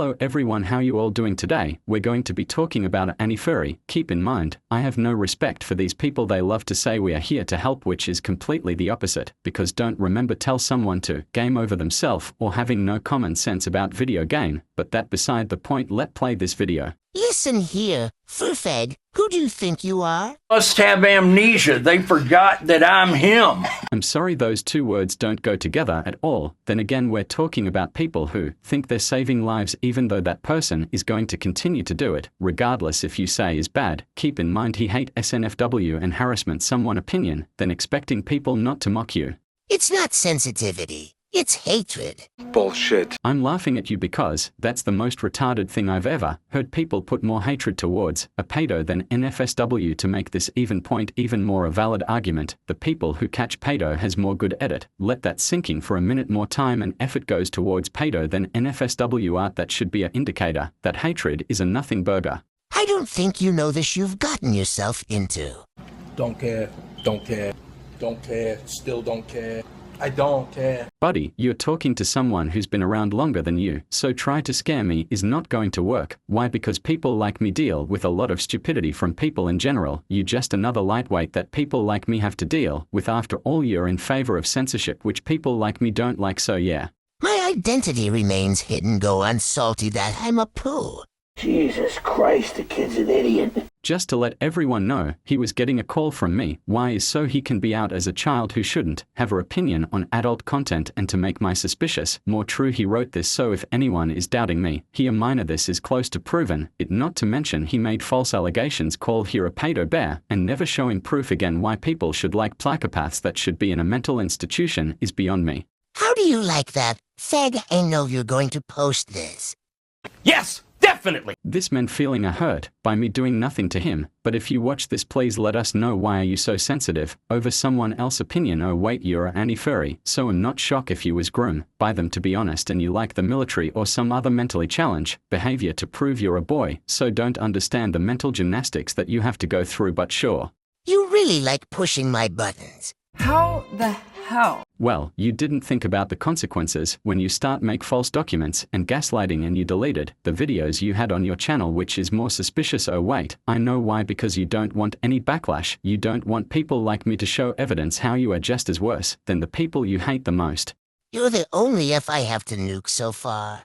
Hello everyone, how you all doing today? We're going to be talking about anti-furry. Keep in mind, I have no respect for these people. They love to say we are here to help, which is completely the opposite, because don't remember tell someone to game over themselves or having no common sense about video game, but that beside the point. Let's play this video. Listen here, Furfag, who do you think you are? Must have amnesia. They forgot that I'm him. I'm sorry, those two words don't go together at all. Then again, we're talking about people who think they're saving lives even though that person is going to continue to do it, regardless if you say is bad. Keep in mind he hate SNFW and harassment someone opinion, then expecting people not to mock you. It's not sensitivity. It's hatred. Bullshit. I'm laughing at you because that's the most retarded thing I've ever heard. People put more hatred towards a pedo than NFSW. To make this even point even more a valid argument, the people who catch pedo has more good at it. Let that sinking for a minute. More time and effort goes towards pedo than NFSW art. That should be an indicator that hatred is a nothing burger. I don't think you know this you've gotten yourself into. Don't care, don't care, don't care, still don't care. I don't care. Buddy, you're talking to someone who's been around longer than you, so try to scare me is not going to work. Why? Because people like me deal with a lot of stupidity from people in general. You just another lightweight that people like me have to deal with. After all, you're in favor of censorship, which people like me don't like, so yeah. My identity remains hidden. Go unsalty that I'm a poo. Jesus Christ, the kid's an idiot. Just to let everyone know, he was getting a call from me. Why is so he can be out as a child who shouldn't have her opinion on adult content, and to make my suspicious more true, he wrote this so if anyone is doubting me, he a minor, this is close to proven it. Not to mention he made false allegations, call here a pedo bear, and never showing proof. Again, why people should like psychopaths that should be in a mental institution is beyond me. How do you like that? Fag, I know you're going to post this. Yes! Definitely! This man feeling a hurt by me doing nothing to him, but if you watch this, please let us know why are you so sensitive over someone else's opinion. Oh wait, you're an anti-furry, so I'm not shocked if you was groomed by them, to be honest, and you like the military or some other mentally challenged behavior to prove you're a boy, so don't understand the mental gymnastics that you have to go through, but sure. You really like pushing my buttons. How the hell? Well, you didn't think about the consequences when you start make false documents and gaslighting, and you deleted the videos you had on your channel, which is more suspicious. Oh wait, I know why, because you don't want any backlash. You don't want people like me to show evidence how you are just as worse than the people you hate the most. You're the only F I have to nuke so far.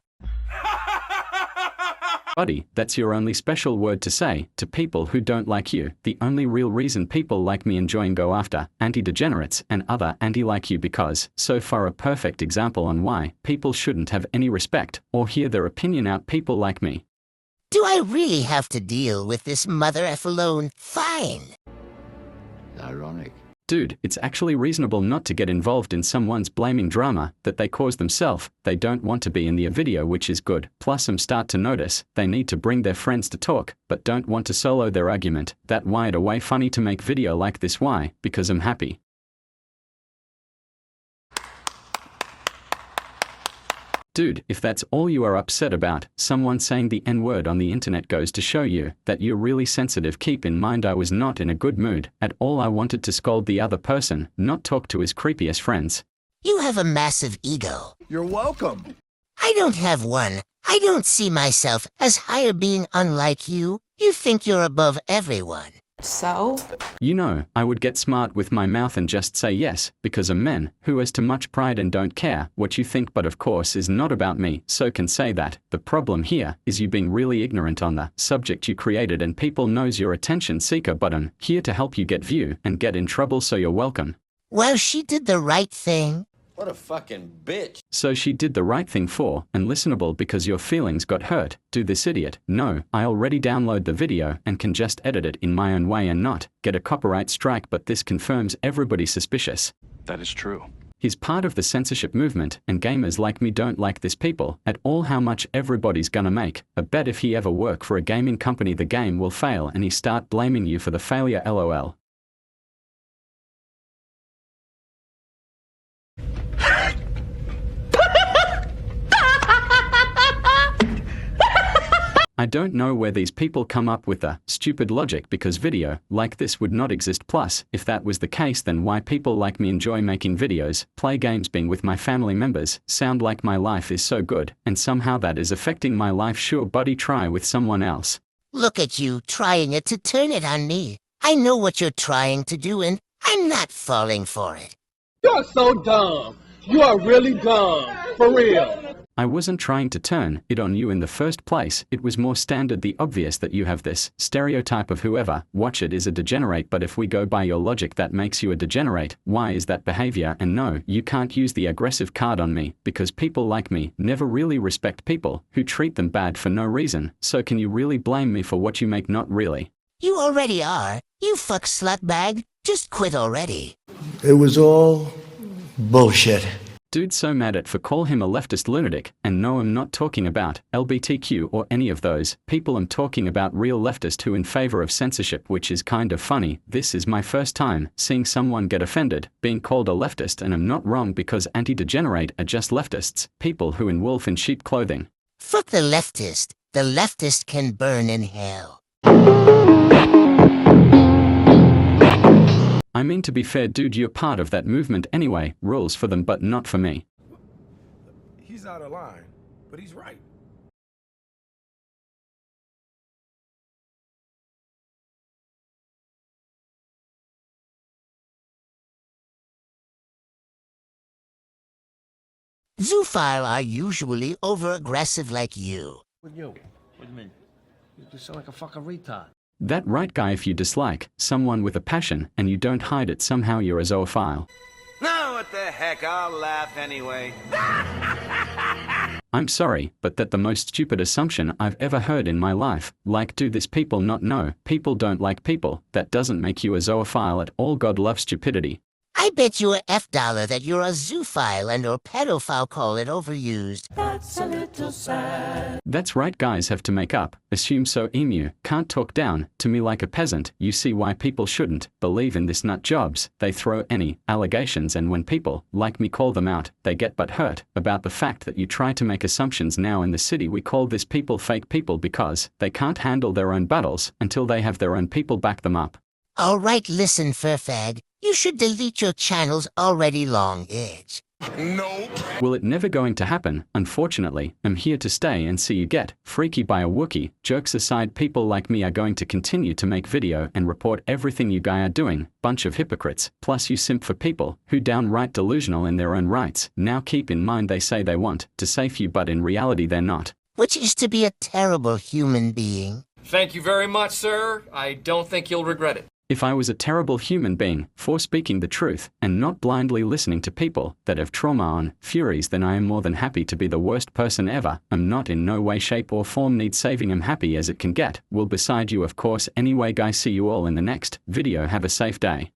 Buddy, that's your only special word to say to people who don't like you. The only real reason people like me enjoying go after anti-degenerates and other anti-like you, because so far a perfect example on why people shouldn't have any respect or hear their opinion out. People like me. Do I really have to deal with this mother F alone? Fine. Ironic. Dude, it's actually reasonable not to get involved in someone's blaming drama that they cause themselves. They don't want to be in the video, which is good. Plus I'm start to notice they need to bring their friends to talk, but don't want to solo their argument. That why it away funny to make video like this. Why? Because I'm happy. Dude, if that's all you are upset about, someone saying the N-word on the internet, goes to show you that you're really sensitive. Keep in mind I was not in a good mood at all. I wanted to scold the other person, not talk to his creepiest friends. You have a massive ego. You're welcome. I don't have one. I don't see myself as higher being unlike you. You think you're above everyone. So? You know, I would get smart with my mouth and just say yes, because I'm men who has too much pride and don't care what you think, but of course is not about me, so can say that. The problem here is you being really ignorant on the subject you created, and people knows you're attention seeker, but I'm here to help you get view and get in trouble, so you're welcome. Well, she did the right thing. What a fucking bitch. So she did the right thing for and listenable because your feelings got hurt. Do this idiot. No, I already download the video and can just edit it in my own way and not get a copyright strike, but this confirms everybody's suspicious. That is true. He's part of the censorship movement, and gamers like me don't like this people at all. How much everybody's gonna make a bet if he ever work for a gaming company the game will fail and he start blaming you for the failure. LOL. I don't know where these people come up with the stupid logic because video like this would not exist. Plus, if that was the case, then why people like me enjoy making videos, play games, being with my family members, sound like my life is so good, and somehow that is affecting my life? Sure, buddy, try with someone else. Look at you trying it to turn it on me. I know what you're trying to do, and I'm not falling for it. You're so dumb. You are really dumb. For real. I wasn't trying to turn it on you in the first place. It was more standard, the obvious, that you have this stereotype of whoever watch it is a degenerate. But if we go by your logic, that makes you a degenerate. Why is that behavior? And no, you can't use the aggressive card on me, because people like me never really respect people who treat them bad for no reason. So can you really blame me for what you make? Not really. You already are. You fuck slutbag. Just quit already. It was all bullshit. Dude, so mad at for call him a leftist lunatic, and no, I'm not talking about LGBTQ or any of those people. I'm talking about real leftist who in favor of censorship, which is kind of funny. This is my first time seeing someone get offended being called a leftist, and I'm not wrong because anti-degenerate are just leftists, people who in wolf in sheep clothing. Fuck the leftist. The leftist can burn in hell. I mean, to be fair, dude, you're part of that movement anyway. Rules for them, but not for me. He's out of line, but he's right. Zoophile are usually over-aggressive like you. With you? What do you mean? You just sound like a fucking retard. That right, guy. If you dislike someone with a passion and you don't hide it, somehow you're a zoophile. No, what the heck, I'll laugh anyway. I'm sorry, but that's the most stupid assumption I've ever heard in my life. Like, do these people not know people don't like people? That doesn't make you a zoophile at all. God loves stupidity. I bet you a $F that you're a zoophile and or pedophile. Call it overused. That's a little sad. That's right, guys have to make up. Assume so. Emu can't talk down to me like a peasant. You see why people shouldn't believe in this nut jobs. They throw any allegations, and when people like me call them out, they get but hurt about the fact that you try to make assumptions. Now in the city we call this people fake people because they can't handle their own battles until they have their own people back them up. Alright, listen, furfag. You should delete your channel's already long edge. Nope. Well, it never going to happen, unfortunately. I'm here to stay and see you get freaky by a Wookiee. Jokes aside, people like me are going to continue to make video and report everything you guys are doing. Bunch of hypocrites. Plus you simp for people who downright delusional in their own rights. Now keep in mind they say they want to save you, but in reality they're not. Which is to be a terrible human being. Thank you very much, sir. I don't think you'll regret it. If I was a terrible human being for speaking the truth and not blindly listening to people that have trauma on furries, then I am more than happy to be the worst person ever. I'm not in no way, shape or form need saving. I'm happy as it can get. Well, beside you of course. Anyway guys, see you all in the next video. Have a safe day.